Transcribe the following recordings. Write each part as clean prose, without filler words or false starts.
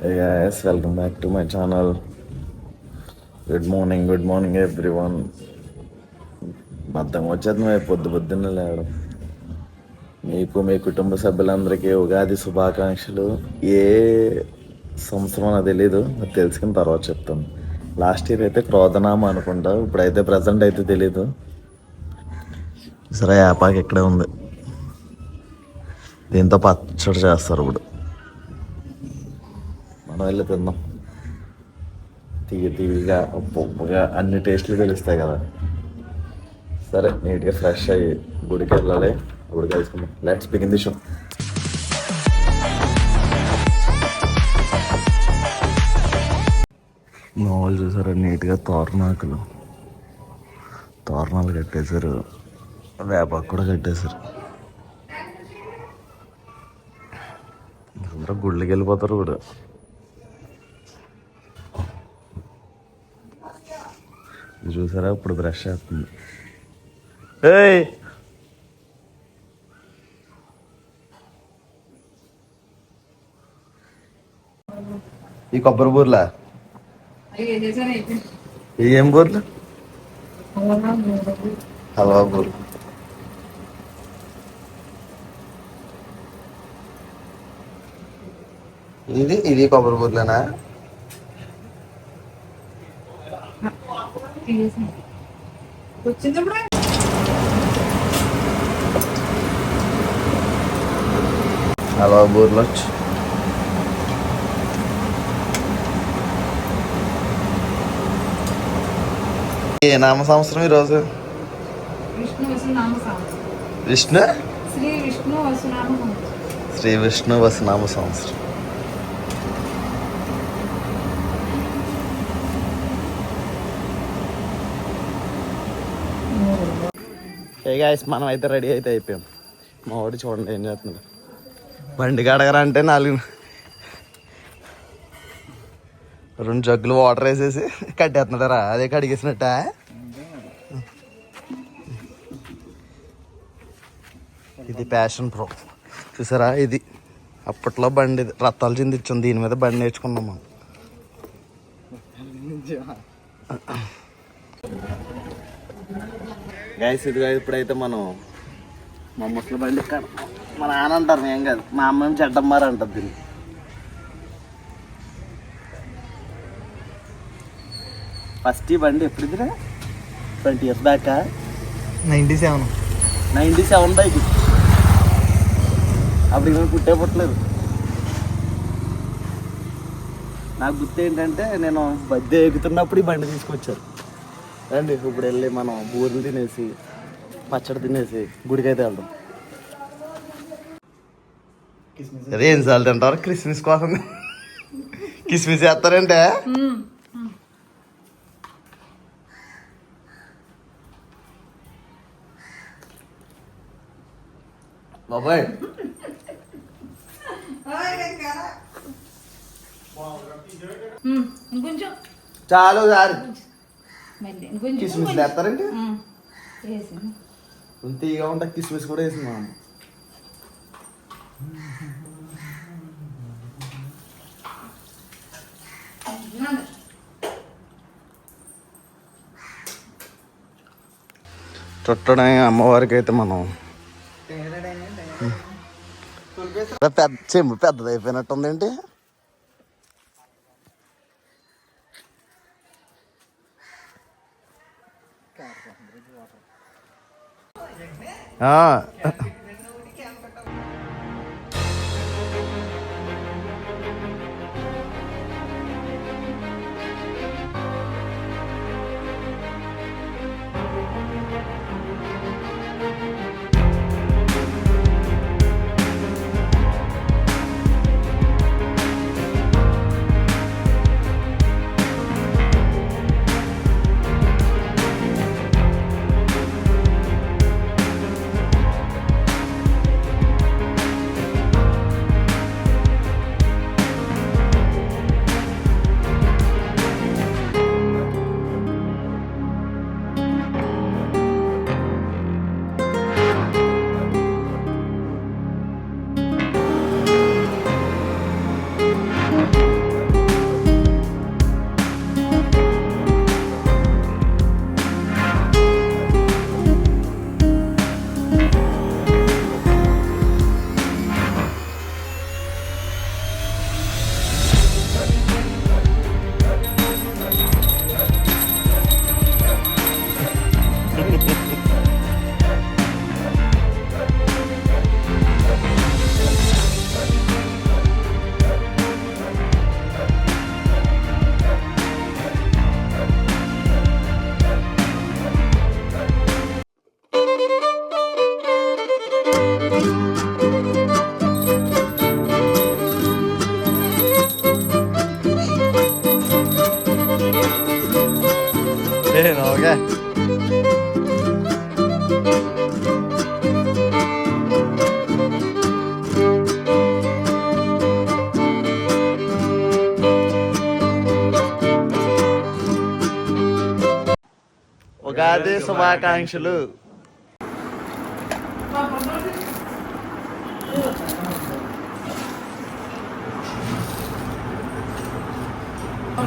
Yes, welcome back to my channel. Good morning everyone. బద్దం వచ్చేది మేము పొద్దున్నే లేవడం. మీకు మీ కుటుంబ సభ్యులందరికీ ఉగాది శుభాకాంక్షలు. ఏ సంవత్సరం నాకు తెలీదు, అది తెలుసుకున్న తర్వాత చెప్తాను. లాస్ట్ ఇయర్ అయితే క్రోధనామ అనుకుంటా, ఇప్పుడైతే ప్రజెంట్ అయితే తెలీదు. సరే యాపాకి ఇక్కడే ఉంది, దీంతో పచ్చడి చేస్తారు. ఇప్పుడు మనం వెళ్ళి తిందాం. తీయగా ఉప్పుగా అన్ని టేస్ట్లు తెలుస్తాయి కదా. సరే నీట్గా ఫ్రెష్ అయ్యి గుడికి వెళ్ళాలి. గుడికి వేసుకుందాం. Let's begin the show. మా వాళ్ళు చూసారా నీట్గా తోరణాలు కట్టేశారు, వేపాకు కూడా కట్టేశారు. అందరూ గుళ్ళకి వెళ్ళిపోతారు కూడా. చూసారా ఇప్పుడు బ్రష్ చేస్తుంది. ఏయ్ ఈ కొబ్బరి బూర్లా ఏం బూర్లు? హల్వా బూర్లు. ఇది కొబ్బరి బూర్లేనా? హల్వా బూర్లు వచ్చి ఏ నామ సంవత్సరం ఈరోజు? శ్రీ విష్ణు వసునామ సంవత్సరం. గాయస్ మనం అయితే రెడీ అయితే అయిపోయాం. మా వాడు చూడండి ఏం చేస్తున్నాడు. బండి కడగరా అంటే 2 జగ్గులు వాటర్ వేసేసి కట్టేస్తున్నాడరా. అదే కడిగేసినట్ట. ఇది ప్యాషన్ ప్రో చూసారా. ఇది అప్పట్లో బండి రత్తాలు చిందిచ్చాం, దీని మీద బండి నేర్చుకున్నాం మనం. గైస్ ఇదిగా ఇప్పుడైతే మనం మా ముసలి బండి మా నాన్న అంటారు, ఏం కాదు, మా అమ్మ చెడ్డమ్మారు అంటారు దీన్ని. ఫస్ట్ ఈ బండి ఎప్పుడుదిరా? 20 years బ్యాక్. 97 బైక్. అప్పుడు నేను పుట్టలేదు. నాకు గుర్తు ఏంటంటే నేను బద్దె ఎక్కుతున్నప్పుడు ఈ బండి తీసుకొచ్చారు. రండి ఇప్పుడు వెళ్ళి మనం బూరెలు తినేసి పచ్చడి తినేసి గుడికైతే వెళ్దాం. అదే ఏం సార్లు తింటారు క్రిస్మస్ కోసం? కిస్మిస్ చేస్తారంటే బాబాయ్ చాలు సార్. కిస్మిస్ వేస్తారండి, తీగా ఉంటా. కిస్మిస్ కూడా వేసింది మా అమ్మ. చుట్టనే అమ్మవారికి అయితే మనం పెద్ద చెంబు పెద్దది అయిపోయినట్టుందేంటి? ఓకే. ఉగాది శుభాకాంక్షలు.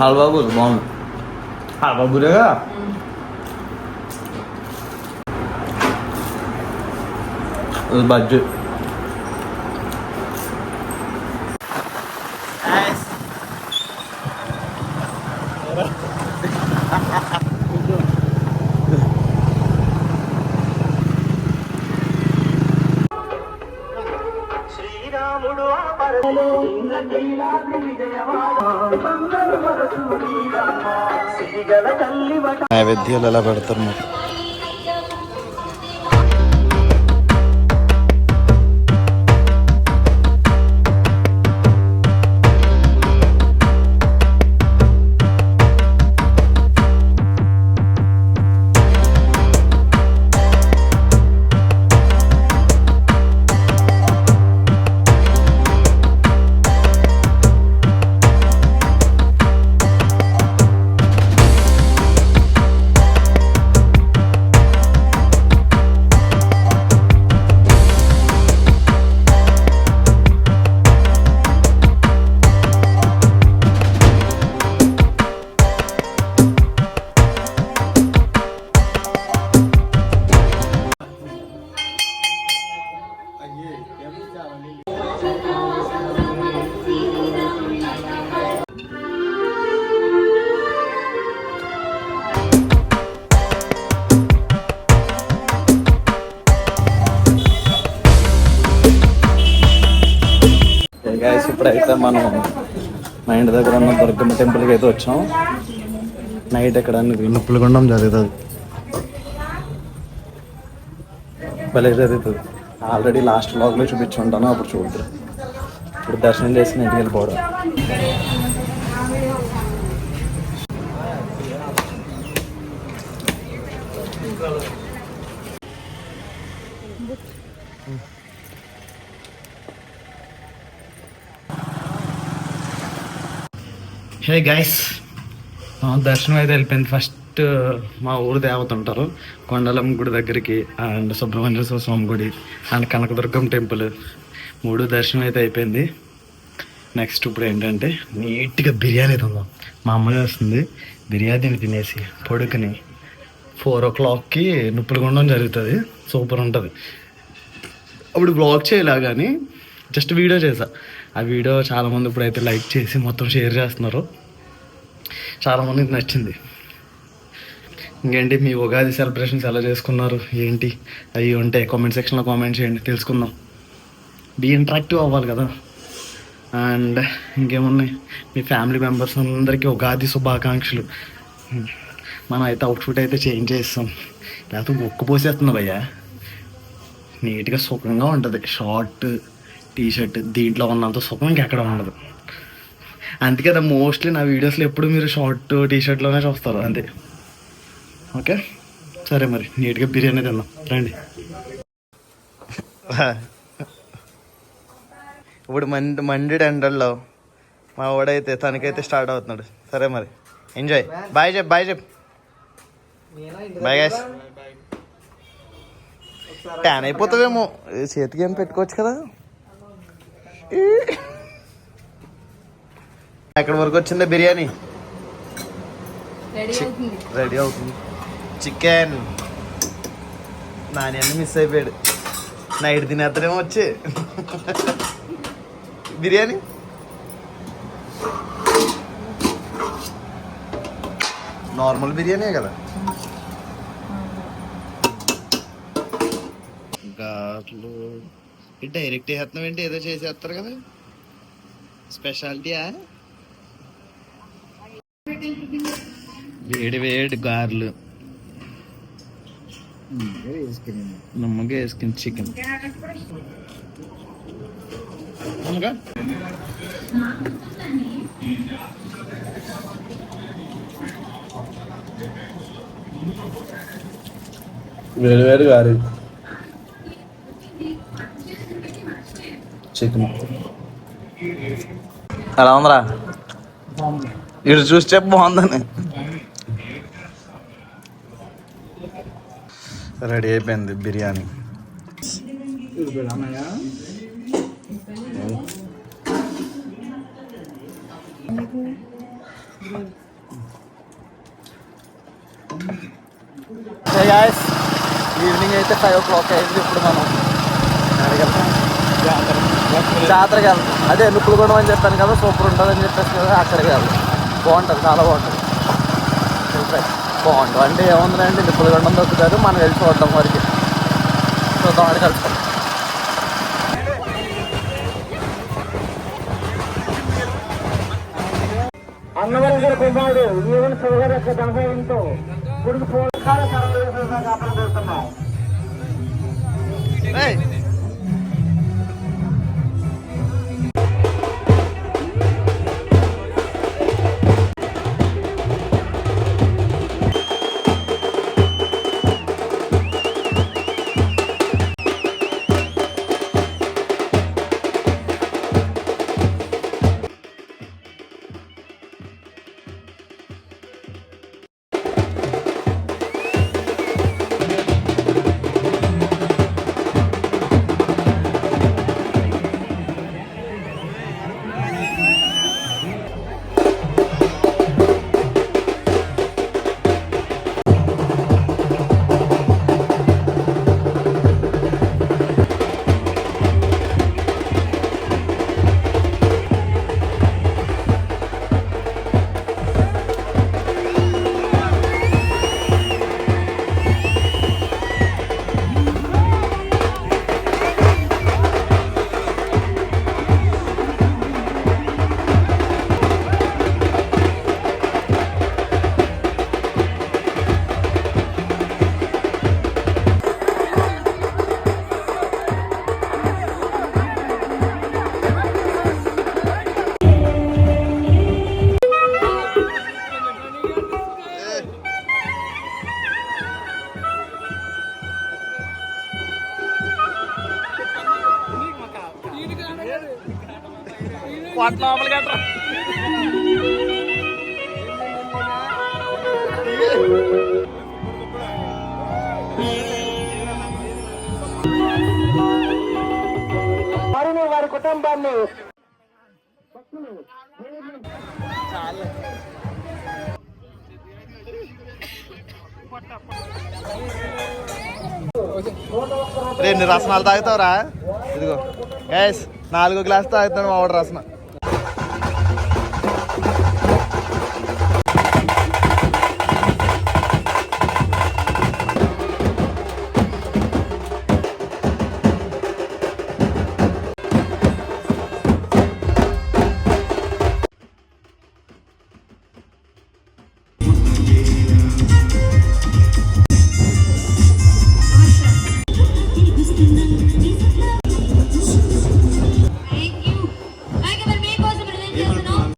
హల్వా బుల్ బాగుంది. హల్వా బురేగా బజ్జీ. నైవేద్యాలు ఎలా పెడతారు మరి? ఇప్పుడైతే మనం మా ఇంటి దగ్గర ఉన్న దుర్గమ్మ టెంపుల్కి అయితే వచ్చాం. నైట్ ఎక్కడ నొప్పులగుండం జరుగుతుంది, భలే జరుగుతుంది. ఆల్రెడీ లాస్ట్ వ్లాగ్లో చూపించుంటాను, అప్పుడు చూద్దరు. ఇప్పుడు దర్శనం చేసి ఇంటికి వెళ్ళిపోవడం. హే గైస్, దర్శనం అయితే వెళ్ళిపోయింది. ఫస్ట్ మా ఊరు దేవత ఉంటారు కొండలమ్మ గుడి దగ్గరికి, అండ్ సుబ్రహ్మణ్యేశ్వర స్వామి గుడి, అండ్ కనకదుర్గం టెంపుల్, 3 దర్శనం అయితే అయిపోయింది. నెక్స్ట్ ఇప్పుడు ఏంటంటే నీట్గా బిర్యానీ తిందాం. మా అమ్మ చేస్తుంది బిర్యానీని తినేసి పొడుకుని 4 o'clockకి నొప్పులగుండం జరుగుతుంది. సూపర్ ఉంటుంది. అప్పుడు బ్లాగ్ చేయలే కానీ జస్ట్ వీడియో చేసా. ఆ వీడియో చాలామంది ఇప్పుడైతే లైక్ చేసి మొత్తం షేర్ చేస్తున్నారు. చాలామందికి నచ్చింది. ఇంకేంటి మీ ఉగాది సెలబ్రేషన్స్ ఎలా చేసుకున్నారు ఏంటి అవి ఉంటే కామెంట్ సెక్షన్లో కామెంట్ చేయండి, తెలుసుకుందాం. బీ ఇంటరాక్టివ్ అవ్వాలి కదా. అండ్ ఇంకేమున్నాయి, మీ ఫ్యామిలీ మెంబర్స్ అందరికీ ఉగాది శుభాకాంక్షలు. మనం అయితే అవుట్ఫిట్ అయితే చేంజ్ చేస్తాం, లేకపోతే ఉక్కు పోసేస్తున్నాం భయ్యా. నీట్గా సుఖంగా ఉంటుంది. షార్ట్ టీషర్ట్ దీంట్లో ఉన్నంత సుఖం ఇంకెక్కడ ఉండదు. అందుకే కదా మోస్ట్లీ నా వీడియోస్లో ఎప్పుడు మీరు షార్ట్ టీషర్ట్లోనే చూస్తారు అంతే. ఓకే సరే, మరి నీట్గా బిర్యానీ తిందాం రండి. ఇప్పుడు మండి ఎండల్లో మా వాడైతే తనకైతే స్టార్ట్ అవుతున్నాడు. సరే మరి ఎంజాయ్. బాయ్ చెప్, బాయ్ చెప్, బాయ్ గైస్. ట్యాన్ అయిపోతావేమో, చేతికి ఏం పెట్టుకోవచ్చు కదా. ఎక్కడి వరకు వచ్చిందా బిర్యానీ? రెడీ అవుతుంది. చికెన్ నాని అన్ని మిస్ అయిపోయాడు. నైట్ తినేద్దరేమో వచ్చి బిర్యానీ. నార్మల్ బిర్యానీ కదా. గాట్లు డైరెక్ట్ వేస్తున్నాం ఏంటి, ఏదో చేసేస్తారు కదా. స్పెషాలిటీయా? వేడి వేడి గార్లు, నమ్మగా వేసుకుని చికెన్. వేరు వేరు గారి చికెన్ ఎలా ఉందిరా? ఇటు చూసి చెప్పు బాగుందని. రెడీ అయిపోయింది బిర్యానీ. ఈవినింగ్ అయితే 5 o'clock అయింది. ఇప్పుడు మనం జాతరకి వెళ్తాం. అదే నుప్పులగొండం అని చెప్పాను కదా, సూపర్ ఉంటుంది అని చెప్పేసి కదా, అక్కడికి వెళ్తాం. బాగుంటుంది, చాలా బాగుంటుంది. బాగుంటుంది అంటే ఏముందండి, నిప్పులగొండం దొక్కుతారు, మనం వెళ్ళి చూడడం వరకు. చూద్దాం, అడిగి కలుస్తాం. అన్నవరం గారి కుమారుడు ఈవెన్ సుగర్ యొక్క ధనసంతో గుడికి పోషకాల సర్వీసులుగా కాపాడు చేస్తున్నాం. వారిని వారి కుటుంబాన్ని ఎన్ని రసనాలు తాగుతావురా? ఇదిగో గ్యాస్ 4 గ్లాస్ తాగుతాడు మా వాడు రసన.